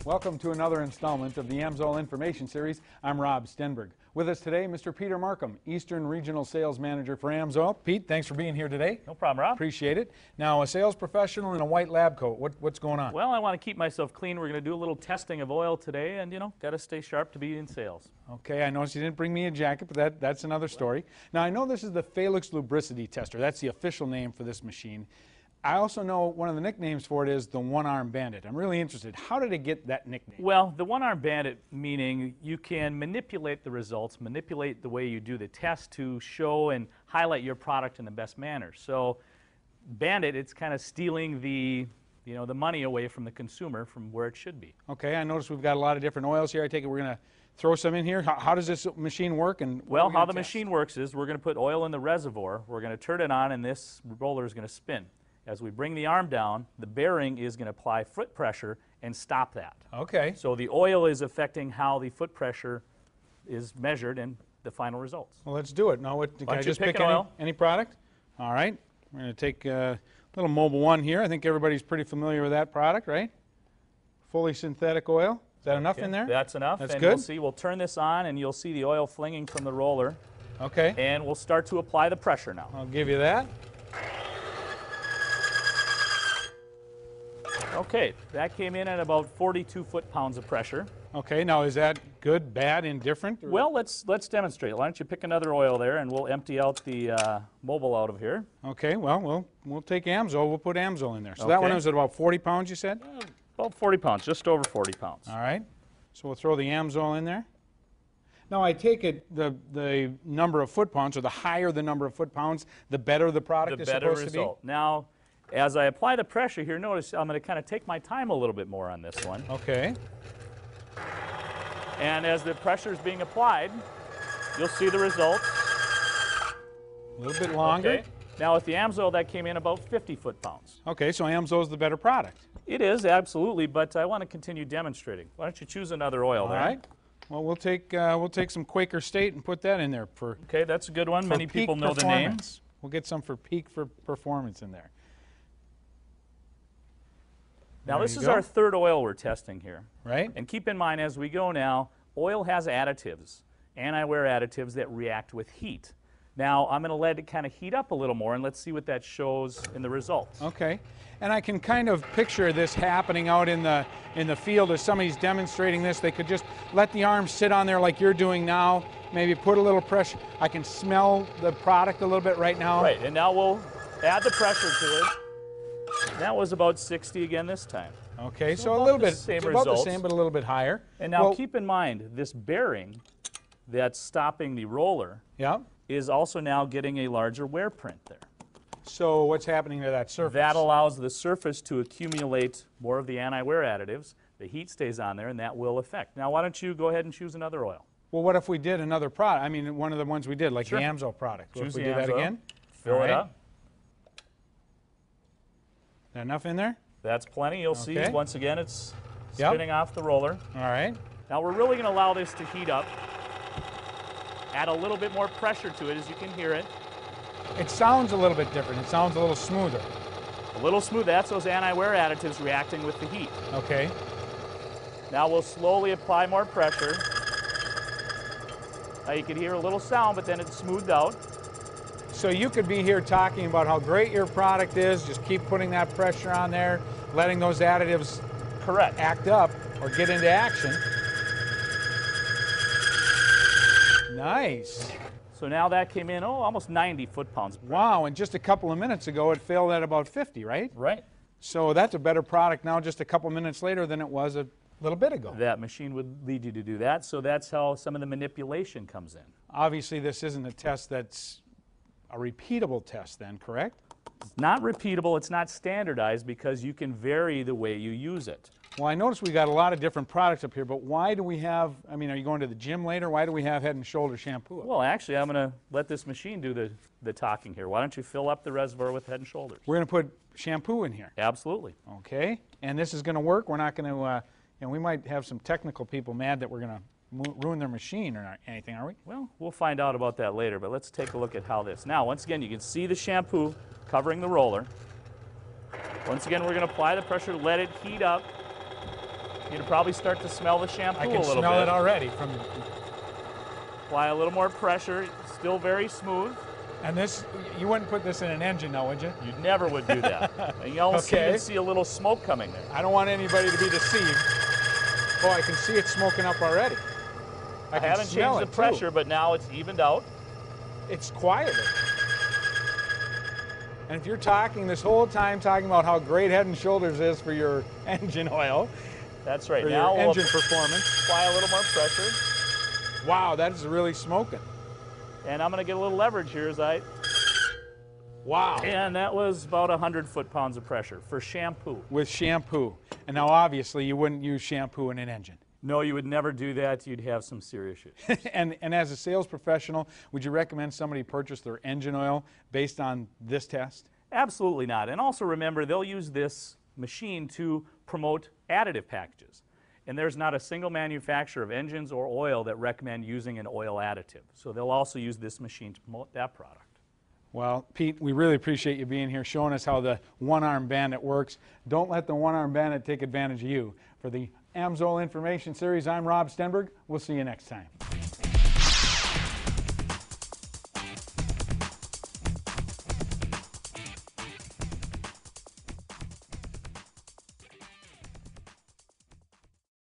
Welcome to another installment of the AMSOIL Information Series. I'm Rob Stenberg. With us today, Mr. Peter Markham, Eastern Regional Sales Manager for AMSOIL. Pete, thanks for being here today. No problem, Rob. Appreciate it. Now, a sales professional in a white lab coat, what's going on? Well, I want to keep myself clean. We're going to do a little testing of oil today, and, got to stay sharp to be in sales. Okay, I noticed you didn't bring me a jacket, but that's another story. Now, I know this is the Felix lubricity tester. That's the official name for this machine. I also know one of the nicknames for it is the one-arm bandit. I'm really interested. How did it get that nickname? Well, the one-arm bandit, meaning you can manipulate the results, manipulate the way you do the test to show and highlight your product in the best manner. So, bandit, it's kind of stealing the money away from the consumer from where it should be. Okay, I noticed we've got a lot of different oils here. I take it we're going to throw some in here. How does this machine work? Well, how the machine works is we're going to put oil in the reservoir. We're going to turn it on, and this roller is going to spin. As we bring the arm down, the bearing is going to apply foot pressure and stop that. Okay. So the oil is affecting how the foot pressure is measured in the final results. Well, let's do it. Now, can I just pick any product? All right. We're going to take a little Mobile One here. I think everybody's pretty familiar with that product, right? Fully synthetic oil. Is that enough in there? That's enough. That's and good. You'll see, we'll turn this on, and you'll see the oil flinging from the roller. Okay. And we'll start to apply the pressure now. I'll give you that. Okay, that came in at about 42 foot-pounds of pressure. Okay, now is that good, bad, indifferent? Well, let's demonstrate. Why don't you pick another oil there, and we'll empty out the Mobile out of here. Okay, well, we'll take AMSOIL. We'll put AMSOIL in there. So that one was at about 40 pounds, you said? About 40 pounds, just over 40 pounds. All right, so we'll throw the AMSOIL in there. Now, I take it the number of foot-pounds, or the higher the number of foot-pounds, the better the product is supposed to be? The better result. Now, as I apply the pressure here, notice I'm going to kind of take my time a little bit more on this one. Okay. And as the pressure is being applied, you'll see the results. A little bit longer. Okay. Now with the AMSOIL, that came in about 50 foot-pounds. Okay, so AMSOIL is the better product. It is, absolutely, but I want to continue demonstrating. Why don't you choose another oil there? All right. Well, we'll take some Quaker State and put that in there for. Okay, that's a good one. Many people know the names. We'll get some for peak for performance in there. Now this is our third oil we're testing here. Right. And keep in mind as we go now, oil has additives, anti-wear additives that react with heat. Now I'm going to let it kind of heat up a little more, and let's see what that shows in the results. Okay. And I can kind of picture this happening out in the field as somebody's demonstrating this. They could just let the arm sit on there like you're doing now, maybe put a little pressure. I can smell the product a little bit right now. Right, and now we'll add the pressure to it. That was about 60 again this time. Okay, so a little bit, about the same, but a little bit higher. And now keep in mind, this bearing that's stopping the roller is also now getting a larger wear print there. So what's happening to that surface? That allows the surface to accumulate more of the anti-wear additives. The heat stays on there, and that will affect. Now, why don't you go ahead and choose anher oil? Well, what if we did another product? I mean, one of the ones we did, like the AMSOIL product. Choose if we the do that again? Fill it up. Is that enough in there? That's plenty. You'll see, once again, it's spinning off the roller. All right. Now, we're really going to allow this to heat up. Add a little bit more pressure to it, as you can hear it. It sounds a little bit different. It sounds a little smoother. A little smooth. That's those anti-wear additives reacting with the heat. Okay. Now we'll slowly apply more pressure. Now you can hear a little sound, but then it's smoothed out. So you could be here talking about how great your product is, just keep putting that pressure on there, letting those additives act up or get into action. Nice. So now that came in, almost 90 foot-pounds. Wow, and just a couple of minutes ago it filled at about 50, right? Right. So that's a better product now just a couple minutes later than it was a little bit ago. That machine would lead you to do that, so that's how some of the manipulation comes in. Obviously this isn't a test that's a repeatable test then, correct? It's not repeatable, it's not standardized because you can vary the way you use it. Well, I noticed we got a lot of different products up here, but why do we have, I mean, are you going to the gym later? Why do we have Head & Shoulder shampoo? Well, actually, I'm going to let this machine do the talking here. Why don't you fill up the reservoir with Head & Shoulders? We're going to put shampoo in here. Absolutely. Okay. And this is going to work? We're not going to, we might have some technical people mad that we're going to ruin their machine or anything, are we? Well, we'll find out about that later, but let's take a look at how this. Now, once again, you can see the shampoo covering the roller. Once again, we're going to apply the pressure, let it heat up. You can probably start to smell the shampoo I a can little smell bit. it already from. Apply a little more pressure. Still very smooth. And this, you wouldn't put this in an engine now, would you? You never would do that. And you almost Okay. even see a little smoke coming there. I don't want anybody to be deceived. Oh, I can see it smoking up already. I can haven't smell changed the it, pressure, too. but now it's evened out. It's quieter. And if you're talking this whole time talking about how great Head and Shoulders is for your engine oil, That's right. for Now your we'll engine performance. apply a little more pressure. Wow, that is really smoking. And I'm going to get a little leverage here as I... Wow. And that was about 100 foot-pounds of pressure for shampoo. With shampoo. And now obviously you wouldn't use shampoo in an engine. No, you would never do that. You'd have some serious issues. and as a sales professional, would you recommend somebody purchase their engine oil based on this test? Absolutely not. And also remember, they'll use this machine to promote additive packages. And there's not a single manufacturer of engines or oil that recommend using an oil additive. So they'll also use this machine to promote that product. Well, Pete, we really appreciate you being here, showing us how the one-arm Bandit works. Don't let the one-arm Bandit take advantage of you. For the AMSOIL Information Series, I'm Rob Stenberg. We'll see you next time.